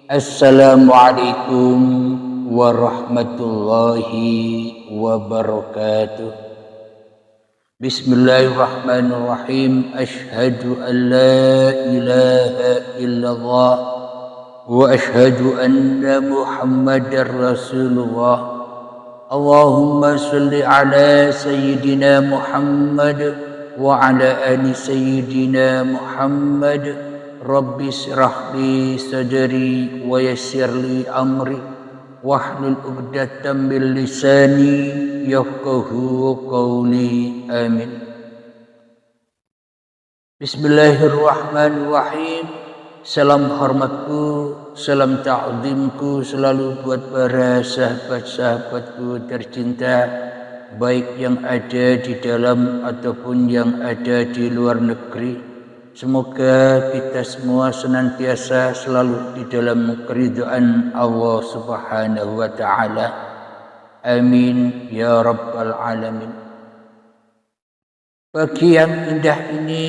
Assalamualaikum warahmatullahi wabarakatuh. Bismillahirrahmanirrahim. Ashhadu an la ilaha illallah wa ashhadu anna Muhammadar Rasulullah. Allahumma salli ala sayyidina Muhammad wa ala ali sayyidina Muhammad. Rabbi syrah li sadri wa yassir li amri wahlul 'uqdatam min lisani yafqahu qawli. Amin. Bismillahirrahmanirrahim. Salam hormatku, salam ta'zimku selalu buat para sahabat-sahabatku tercinta, baik yang ada di dalam ataupun yang ada di luar negeri. Semoga kita semua senantiasa selalu di dalam keridhaan Allah Subhanahu wa ta'ala. Amin ya rabbal alamin. Pagi yang indah ini,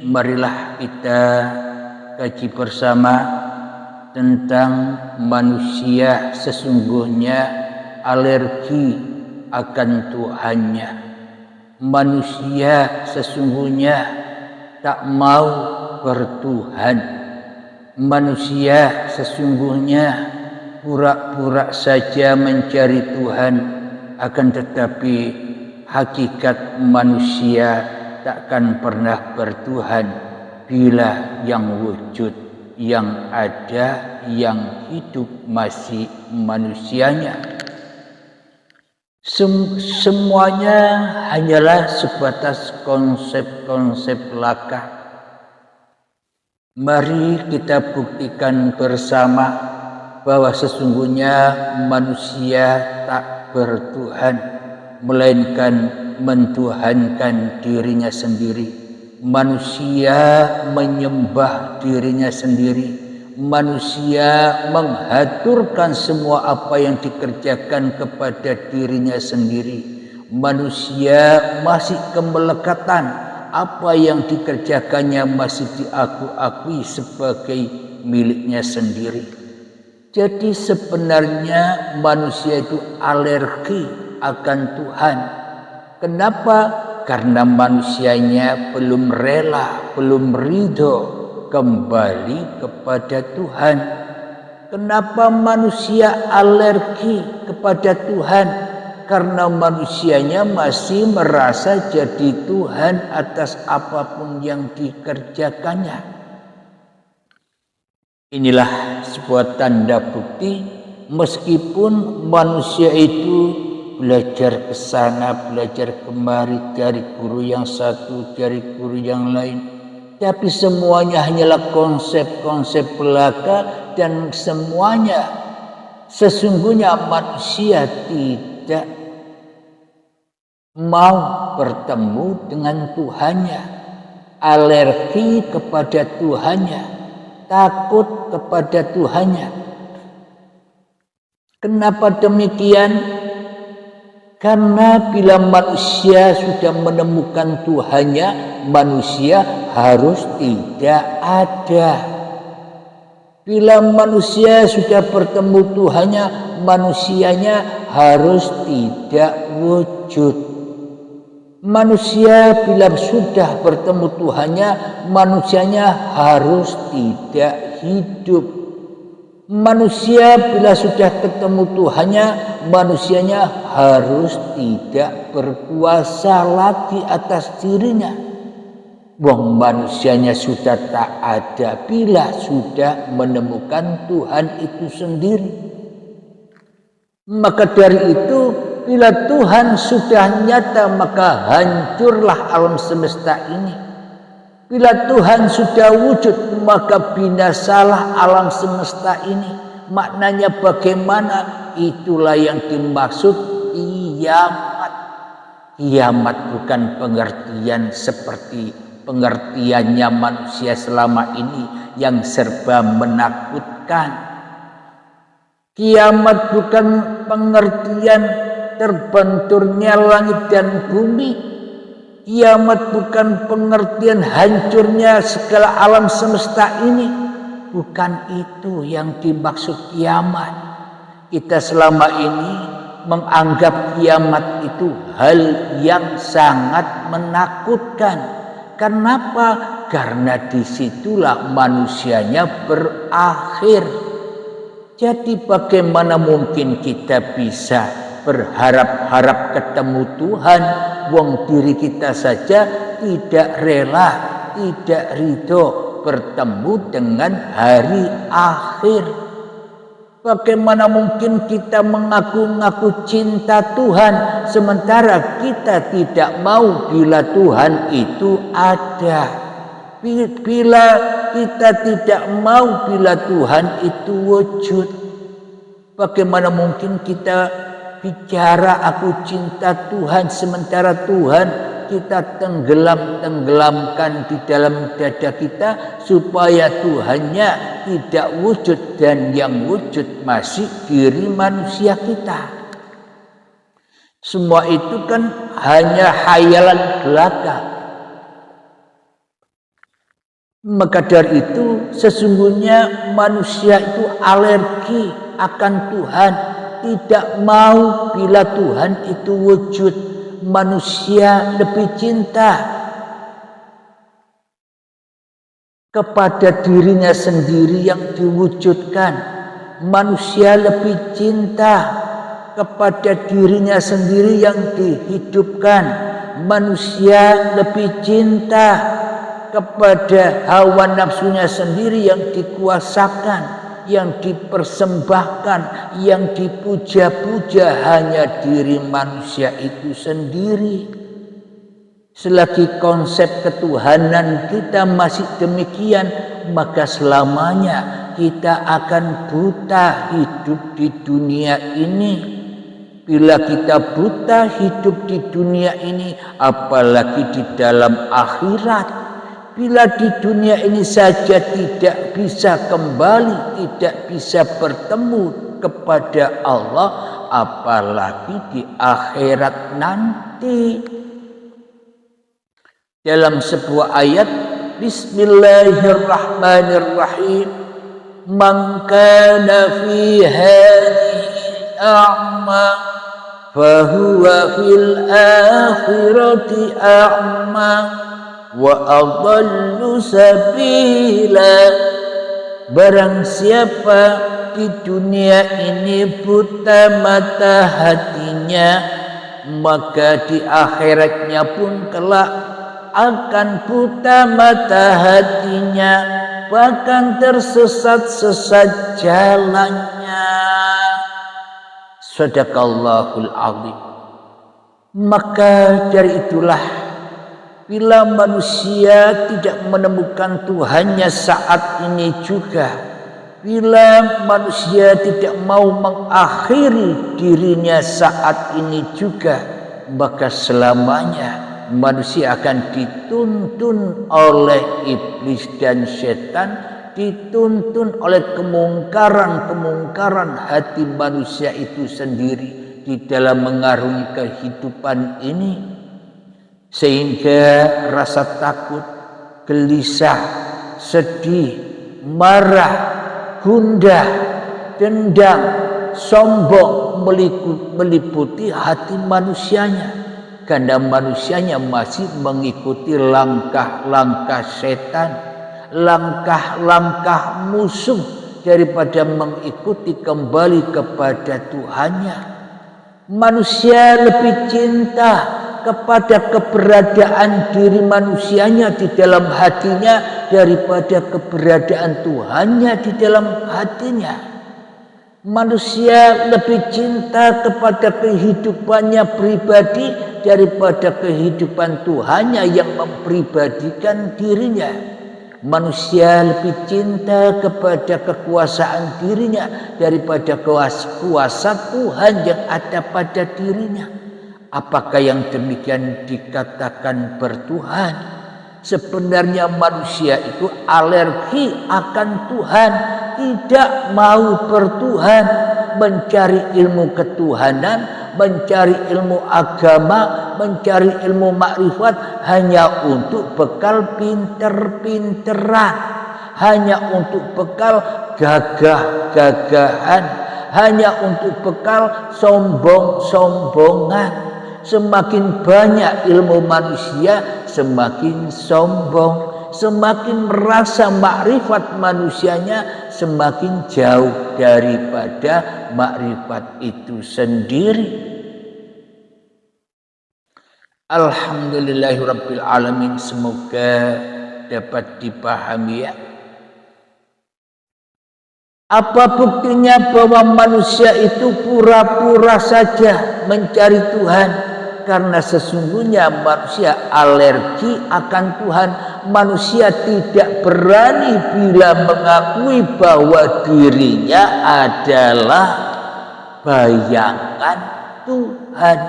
marilah kita kaji bersama tentang manusia sesungguhnya alergi akan Tuhannya. Manusia sesungguhnya tak mau bertuhan. Manusia sesungguhnya pura-pura saja mencari Tuhan, akan tetapi hakikat manusia takkan pernah bertuhan bila yang wujud, yang ada, yang hidup masih manusianya. Semuanya hanyalah sebatas konsep-konsep belaka. Mari kita buktikan bersama bahwa sesungguhnya manusia tak bertuhan, melainkan mentuhankan dirinya sendiri. Manusia menyembah dirinya sendiri. Manusia menghaturkan semua apa yang dikerjakan kepada dirinya sendiri. Manusia masih kemelekatan, apa yang dikerjakannya masih diakui sebagai miliknya sendiri. Jadi sebenarnya manusia itu alergi akan Tuhan. Kenapa? Karena manusianya belum rela, belum ridho kembali kepada Tuhan. Kenapa manusia alergi kepada Tuhan? Karena manusianya masih merasa jadi Tuhan atas apapun yang dikerjakannya. Inilah sebuah tanda bukti meskipun manusia itu belajar ke sana, belajar kemari, dari guru yang satu, dari guru yang lain, tapi semuanya hanyalah konsep-konsep belaka, dan semuanya sesungguhnya manusia tidak mau bertemu dengan Tuhannya, alergi kepada Tuhannya, takut kepada Tuhannya. Kenapa demikian? Karena bila manusia sudah menemukan Tuhannya, manusia harus tidak ada. Bila manusia sudah bertemu Tuhannya, manusianya harus tidak wujud. Manusia bila sudah bertemu Tuhannya, manusianya harus tidak hidup. Manusia bila sudah ketemu Tuhannya, manusianya harus tidak berkuasa lagi atas dirinya. Wong manusianya sudah tak ada bila sudah menemukan Tuhan itu sendiri. Maka dari itu, bila Tuhan sudah nyata, maka hancurlah alam semesta ini. Bila Tuhan sudah wujud, maka binasalah alam semesta ini. Maknanya bagaimana? Itulah yang dimaksud kiamat. Kiamat bukan pengertian seperti pengertiannya manusia selama ini yang serba menakutkan. Kiamat bukan pengertian terbenturnya langit dan bumi. Kiamat bukan pengertian hancurnya segala alam semesta ini. bukan itu yang dimaksud kiamat. Kita selama ini menganggap kiamat itu hal yang sangat menakutkan. Kenapa? Karena disitulah manusianya berakhir. Jadi bagaimana mungkin kita bisa berharap-harap ketemu Tuhan, wong diri kita saja tidak rela, tidak ridho bertemu dengan hari akhir. Bagaimana mungkin kita mengaku-ngaku cinta Tuhan sementara kita tidak mau bila Tuhan itu ada. Bila kita tidak mau bila Tuhan itu wujud. Bagaimana mungkin kita bicara aku cinta Tuhan sementara Tuhan kita tenggelamkan di dalam dada kita supaya Tuhannya tidak wujud dan yang wujud masih diri manusia kita. Semua itu kan hanya khayalan belaka. Maka dari itu sesungguhnya manusia itu alergi akan Tuhan, tidak mau bila Tuhan itu wujud. Manusia lebih cinta kepada dirinya sendiri yang diwujudkan. Manusia lebih cinta kepada dirinya sendiri yang dihidupkan. Manusia lebih cinta kepada hawa nafsunya sendiri yang dikuasakan, yang dipersembahkan, yang dipuja-puja hanya diri manusia itu sendiri. Selagi konsep ketuhanan kita masih demikian, maka selamanya kita akan buta hidup di dunia ini. Bila kita buta hidup di dunia ini, apalagi di dalam akhirat. Bila di dunia ini saja tidak bisa kembali, tidak bisa bertemu kepada Allah, apalagi di akhirat nanti. Dalam sebuah ayat, Bismillahirrahmanirrahim, Man kana fi hadhihi a'ma fahuwa fil akhirati a'ma wa adallu sabila. Barang siapa di dunia ini buta mata hatinya, maka di akhiratnya pun kelak akan buta mata hatinya, bahkan tersesat-sesat jalannya. Sadaqallahul azim. Maka dari itulah bila manusia tidak menemukan Tuhannya saat ini juga, bila manusia tidak mau mengakhiri dirinya saat ini juga, maka selamanya manusia akan dituntun oleh iblis dan setan, dituntun oleh kemungkaran hati manusia itu sendiri di dalam mengarungi kehidupan ini. Sehingga rasa takut, gelisah, sedih, marah, gundah, dendam, sombong meliputi hati manusianya. Karena manusianya masih mengikuti langkah-langkah setan, langkah-langkah musuh daripada mengikuti kembali kepada Tuhannya. Manusia lebih cinta kepada keberadaan diri manusianya di dalam hatinya daripada keberadaan Tuhannya di dalam hatinya. Manusia lebih cinta kepada kehidupannya pribadi daripada kehidupan Tuhannya yang mempribadikan dirinya. Manusia lebih cinta kepada kekuasaan dirinya daripada kuasa Tuhan yang ada pada dirinya. Apakah yang demikian dikatakan bertuhan? Sebenarnya manusia itu alergi akan Tuhan, tidak mau bertuhan, mencari ilmu ketuhanan, mencari ilmu agama, mencari ilmu makrifat hanya untuk bekal pinter-pinteran, hanya untuk bekal gagah-gagahan, hanya untuk bekal sombong-sombongan. Semakin banyak ilmu manusia, semakin sombong, semakin merasa makrifat manusianya semakin jauh daripada makrifat itu sendiri. Alhamdulillahirabbil alamin, semoga dapat dipahami ya. Apa buktinya bahwa manusia itu pura-pura saja mencari Tuhan? Karena sesungguhnya manusia alergi akan Tuhan. Manusia tidak berani bila mengakui bahwa dirinya adalah bayangan Tuhan.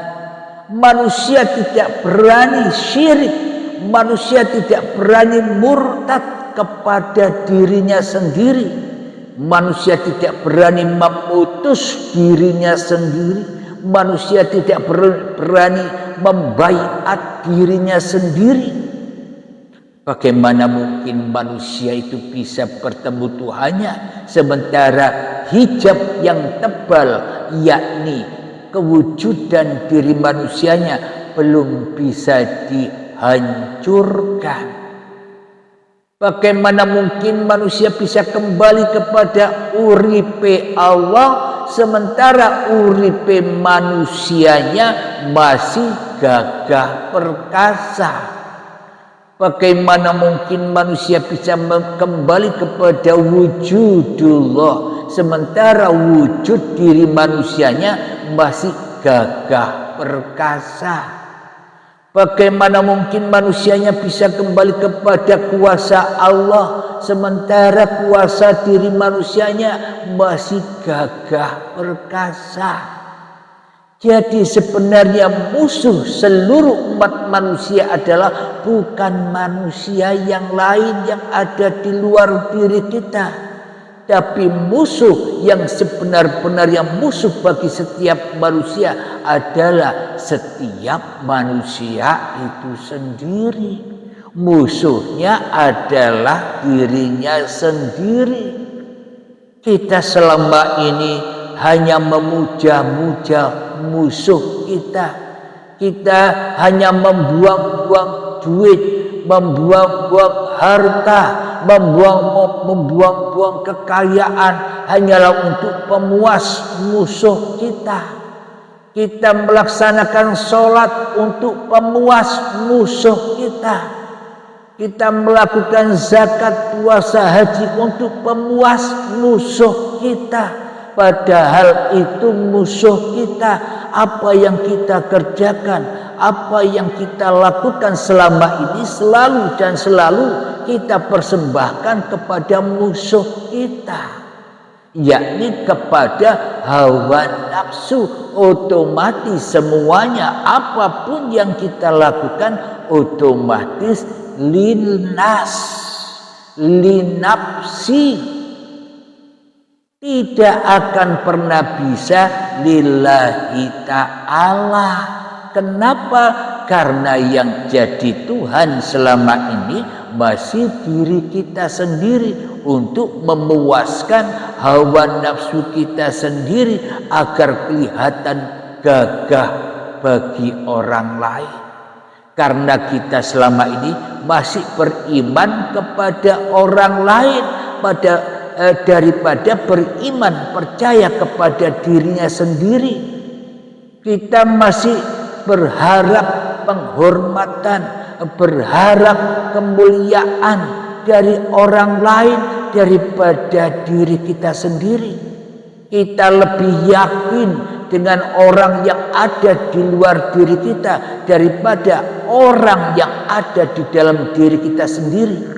Manusia tidak berani syirik. Manusia tidak berani murtad kepada dirinya sendiri. Manusia tidak berani memutus dirinya sendiri. Manusia tidak berani membaiat dirinya sendiri. Bagaimana mungkin manusia itu bisa bertemu Tuhannya sementara hijab yang tebal, yakni kewujudan diri manusianya, belum bisa dihancurkan? Bagaimana mungkin manusia bisa kembali kepada uripe Allah sementara uripe manusianya masih gagah perkasa? Bagaimana mungkin manusia bisa kembali kepada wujudullah sementara wujud diri manusianya masih gagah perkasa? Bagaimana mungkin manusianya bisa kembali kepada kuasa Allah sementara kuasa diri manusianya masih gagah perkasa? Jadi sebenarnya musuh seluruh umat manusia adalah bukan manusia yang lain yang ada di luar diri kita, tapi musuh yang sebenar-benarnya musuh bagi setiap manusia adalah setiap manusia itu sendiri. Musuhnya adalah dirinya sendiri. Kita selama ini hanya memuja-muja musuh kita. Kita hanya membuang-buang duit, membuang-buang harta, membuang-buang kekayaan hanyalah untuk pemuas musuh kita. Kita melaksanakan sholat untuk pemuas musuh kita. Kita melakukan zakat, puasa, haji untuk pemuas musuh kita. Padahal itu musuh kita. Apa yang kita kerjakan, apa yang kita lakukan selama ini selalu dan selalu kita persembahkan kepada musuh kita, yakni kepada hawa nafsu. Otomatis semuanya apapun yang kita lakukan otomatis linnas, linafsi, tidak akan pernah bisa lillahi ta'ala. Kenapa? Karena yang jadi Tuhan selama ini masih diri kita sendiri, untuk memuaskan hawa nafsu kita sendiri agar kelihatan gagah bagi orang lain. Karena kita selama ini masih beriman kepada orang lain daripada beriman percaya kepada dirinya sendiri. Kita masih berharap penghormatan, berharap kemuliaan dari orang lain daripada diri kita sendiri. Kita lebih yakin dengan orang yang ada di luar diri kita daripada orang yang ada di dalam diri kita sendiri.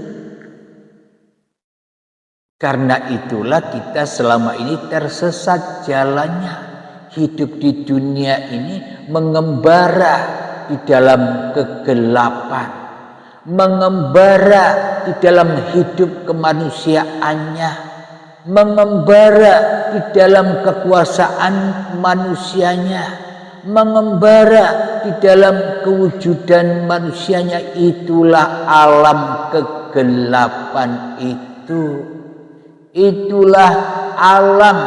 Karena itulah kita selama ini tersesat jalannya. Hidup di dunia ini mengembara di dalam kegelapan, mengembara di dalam hidup kemanusiaannya, mengembara di dalam kekuasaan manusianya, mengembara di dalam kewujudan manusianya. Itulah alam kegelapan itu. itu. Itulah alam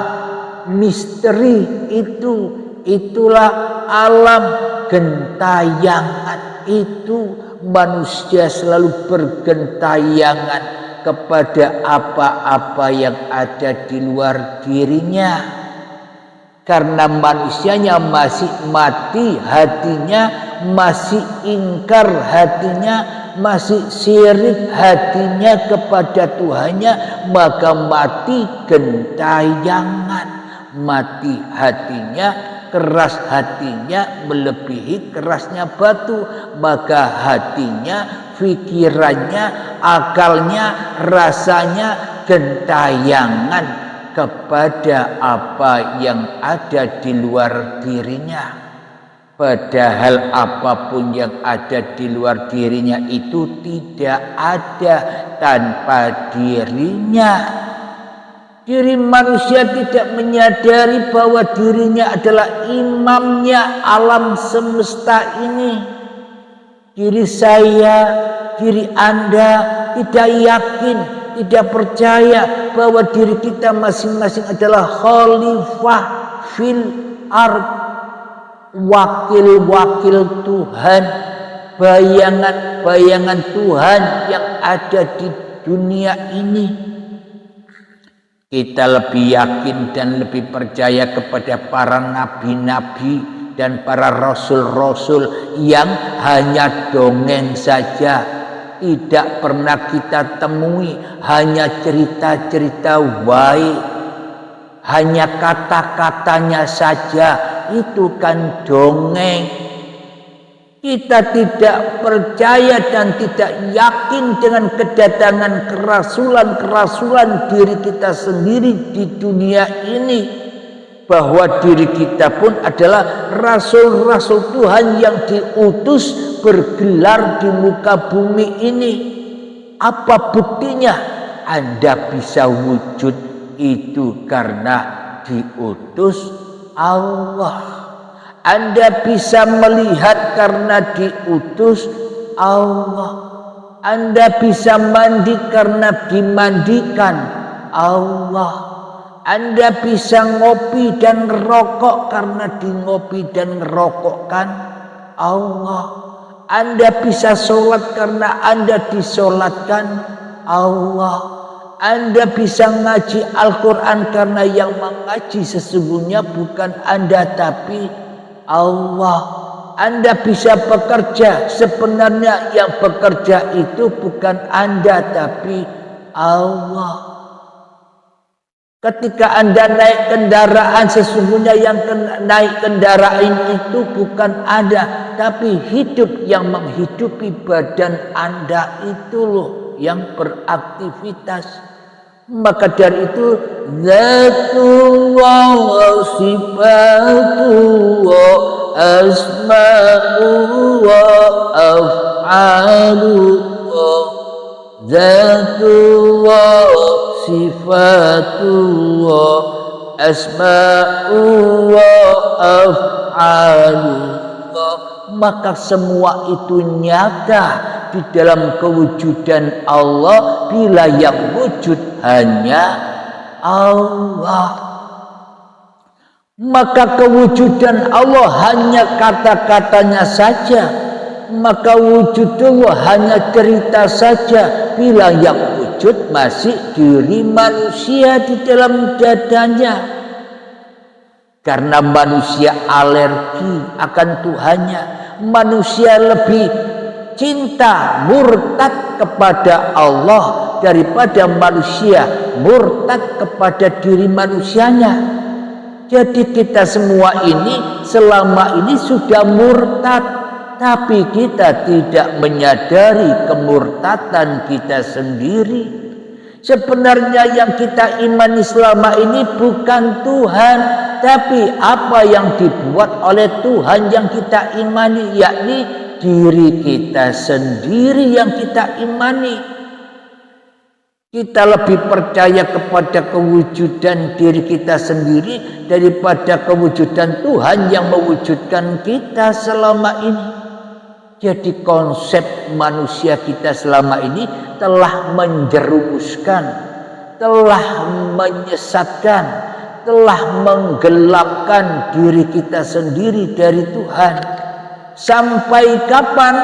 misteri itu. Itulah alam gentayangan itu. Manusia selalu bergentayangan kepada apa-apa yang ada di luar dirinya. Karena manusianya masih mati hatinya, masih ingkar hatinya, masih syirik hatinya kepada Tuhannya, maka mati gentayangan. Mati hatinya, keras hatinya melebihi kerasnya batu, maka hatinya, pikirannya, akalnya, rasanya gentayangan kepada apa yang ada di luar dirinya. Padahal apapun yang ada di luar dirinya itu tidak ada tanpa dirinya. Diri manusia tidak menyadari bahwa dirinya adalah imamnya alam semesta ini. Diri saya, diri Anda tidak yakin, tidak percaya bahwa diri kita masing-masing adalah khalifah fil ard, wakil-wakil Tuhan, bayangan-bayangan Tuhan yang ada di dunia ini. Kita lebih yakin dan lebih percaya kepada para nabi-nabi dan para rasul-rasul yang hanya dongeng saja, tidak pernah kita temui, hanya cerita-cerita baik, hanya kata-katanya saja, itu kan dongeng. Kita tidak percaya dan tidak yakin dengan kedatangan kerasulan-kerasulan diri kita sendiri di dunia ini, bahwa diri kita pun adalah rasul-rasul Tuhan yang diutus bergelar di muka bumi ini. Apa buktinya? Anda bisa wujud itu karena diutus Allah. Anda bisa melihat karena diutus Allah. Anda bisa mandi karena dimandikan Allah. Anda bisa ngopi dan ngerokok karena ngopi dan ngerokokkan Allah. Anda bisa sholat karena Anda disolatkan Allah. Anda bisa ngaji Al-Quran karena yang mengaji sesungguhnya bukan Anda tapi Allah. Anda bisa bekerja, sebenarnya yang bekerja itu bukan Anda tapi Allah. Ketika Anda naik kendaraan, sesungguhnya yang naik kendaraan itu bukan Anda tapi hidup yang menghidupi badan Anda itu loh yang beraktivitas. Maka dari itu Zatullah wa sifatullah asma'ullah af'alullah. Zatullah sifatullah asma'ullah af'alullah. Maka semua itu nyata di dalam kewujudan Allah bila yang wujud hanya Allah. Maka kewujudan Allah hanya kata-katanya saja, maka wujudullah hanya cerita saja bila yang wujud masih diri manusia di dalam dadanya. Karena manusia alergi akan Tuhannya, manusia lebih cinta murtad kepada Allah daripada manusia murtad kepada diri manusianya. Jadi kita semua ini selama ini sudah murtad, tapi kita tidak menyadari kemurtadan kita sendiri. Sebenarnya yang kita imani selama ini bukan Tuhan, tapi apa yang dibuat oleh Tuhan yang kita imani, yakni diri kita sendiri yang kita imani. Kita lebih percaya kepada kewujudan diri kita sendiri daripada kewujudan Tuhan yang mewujudkan kita selama ini. Jadi konsep manusia kita selama ini telah menjerumuskan telah menyesatkan, telah menggelapkan diri kita sendiri dari Tuhan. Sampai kapan?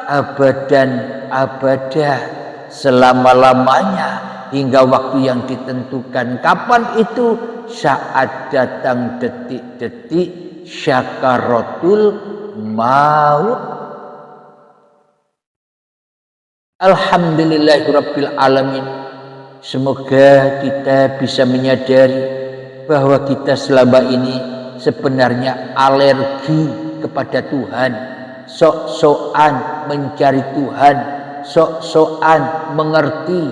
Abadan abada, selama-lamanya, hingga waktu yang ditentukan. Kapan itu? Saat datang detik-detik syakaratul maut. Alhamdulillahirabbil alamin. Semoga kita bisa menyadari bahwa kita selama ini sebenarnya alergi kepada Tuhan, sok-sokan mencari Tuhan, sok-sokan mengerti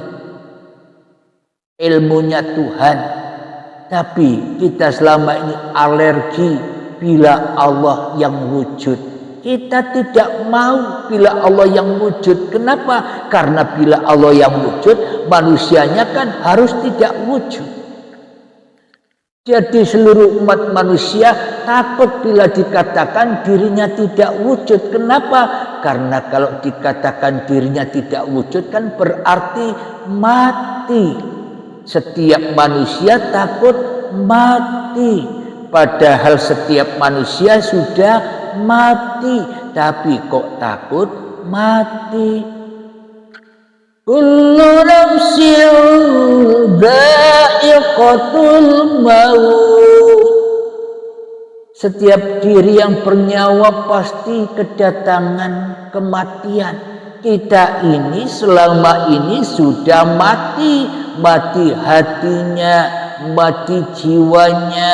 ilmunya Tuhan. Tapi kita selama ini alergi bila Allah yang wujud. Kita tidak mau bila Allah yang wujud. Kenapa? Karena bila Allah yang wujud, manusianya kan harus tidak wujud. Jadi seluruh umat manusia takut bila dikatakan dirinya tidak wujud. Kenapa? Karena kalau dikatakan dirinya tidak wujud kan berarti mati. Setiap manusia takut mati. Padahal setiap manusia sudah mati, tapi kok takut mati? Kullu nafsin dha'iqatul maut. Setiap diri yang bernyawa pasti kedatangan kematian. Kita ini selama ini sudah mati, mati hatinya, mati jiwanya,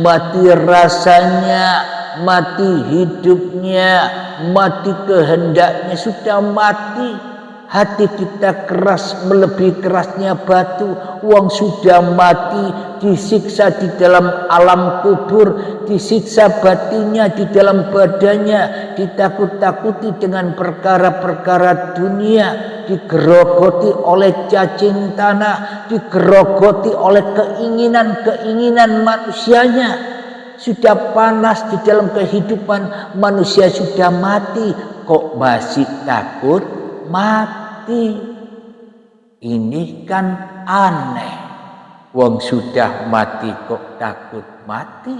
mati rasanya, mati hidupnya, mati kehendaknya, sudah mati. Hati kita keras melebihi kerasnya batu. Uang sudah mati, disiksa di dalam alam kubur, disiksa batinnya di dalam badannya, ditakut-takuti dengan perkara-perkara dunia, digerogoti oleh cacing tanah, digerogoti oleh keinginan-keinginan manusianya. Sudah panas di dalam kehidupan, manusia sudah mati, kok masih takut mati? Ini kan aneh. Wong sudah mati kok takut mati?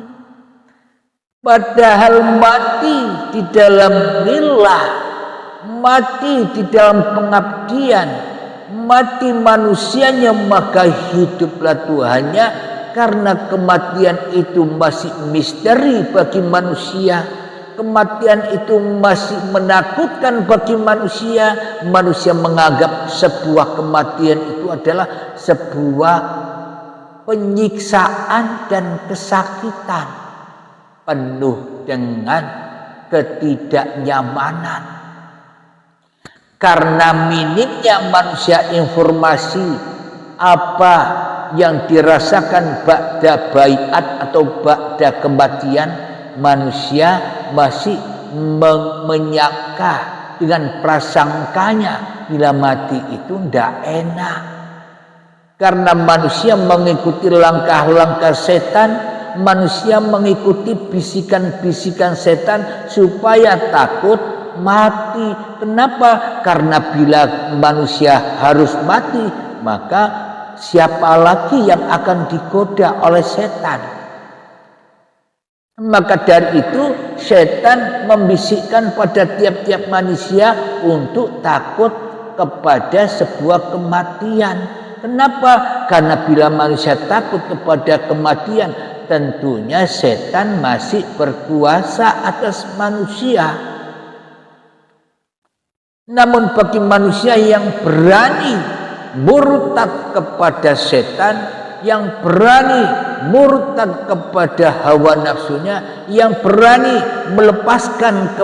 Padahal mati di dalam lillah, mati di dalam pengabdian, mati manusianya maka hiduplah Tuhannya. Karena kematian itu masih misteri bagi manusia. Kematian itu masih menakutkan bagi manusia. Manusia menganggap sebuah kematian itu adalah sebuah penyiksaan dan kesakitan, penuh dengan ketidaknyamanan. Karena minimnya manusia informasi apa yang dirasakan ba'da baiat atau ba'da kematian, manusia masih menyangka dengan prasangkanya bila mati itu tidak enak. Karena manusia mengikuti langkah-langkah setan, manusia mengikuti bisikan-bisikan setan supaya takut mati. Kenapa? Karena bila manusia harus mati, maka siapa lagi yang akan digoda oleh setan? Maka dari itu setan membisikkan pada tiap-tiap manusia untuk takut kepada sebuah kematian. Kenapa? Karena bila manusia takut kepada kematian, tentunya setan masih berkuasa atas manusia. Namun bagi manusia yang berani murtad kepada setan, yang berani murtad kepada hawa nafsunya, yang berani melepaskan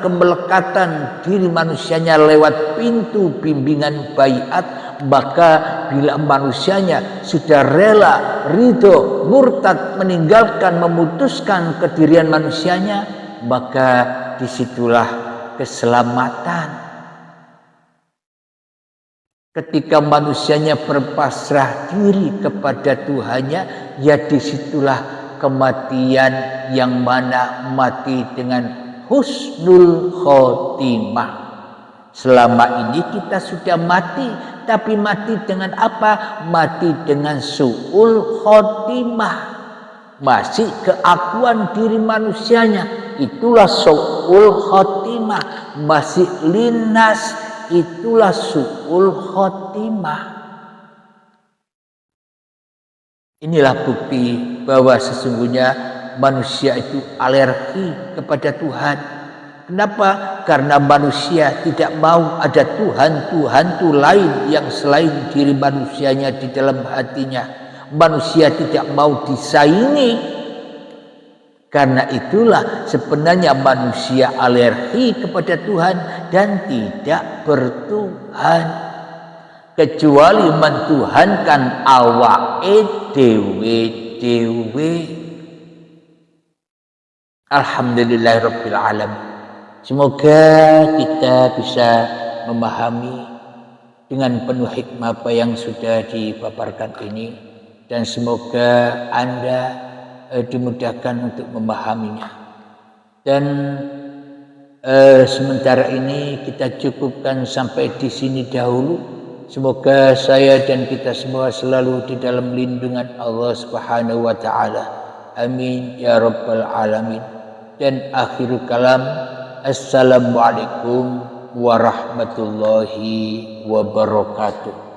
kemelekatan diri manusianya lewat pintu bimbingan baiat, maka bila manusianya sudah rela, ridho, murtad, meninggalkan, memutuskan kedirian manusianya, maka disitulah keselamatan. Ketika manusianya berpasrah diri kepada Tuhannya, ya disitulah kematian yang mana mati dengan husnul khotimah. Selama ini kita sudah mati, tapi mati dengan apa? Mati dengan su'ul khotimah. Masih keakuan diri manusianya, itulah su'ul khotimah. Masih linnas, itulah su'ul khotimah. Inilah bukti bahwa sesungguhnya manusia itu alergi kepada Tuhan. Kenapa? Karena manusia tidak mau ada Tuhan lain yang selain diri manusianya di dalam hatinya. Manusia tidak mau disaingi. Karena itulah sebenarnya manusia alergi kepada Tuhan dan tidak bertuhan. Kecuali mentuhankan awake dewe. Alhamdulillahirabbil alamin. Semoga kita bisa memahami dengan penuh hikmah apa yang sudah dipaparkan ini, dan semoga Anda dimudahkan untuk memahaminya. Dan sementara ini kita cukupkan sampai di sini dahulu. Semoga saya dan kita semua selalu di dalam lindungan Allah Subhanahu wa taala. Amin ya rabbal alamin. Dan akhirul kalam, assalamualaikum warahmatullahi wabarakatuh.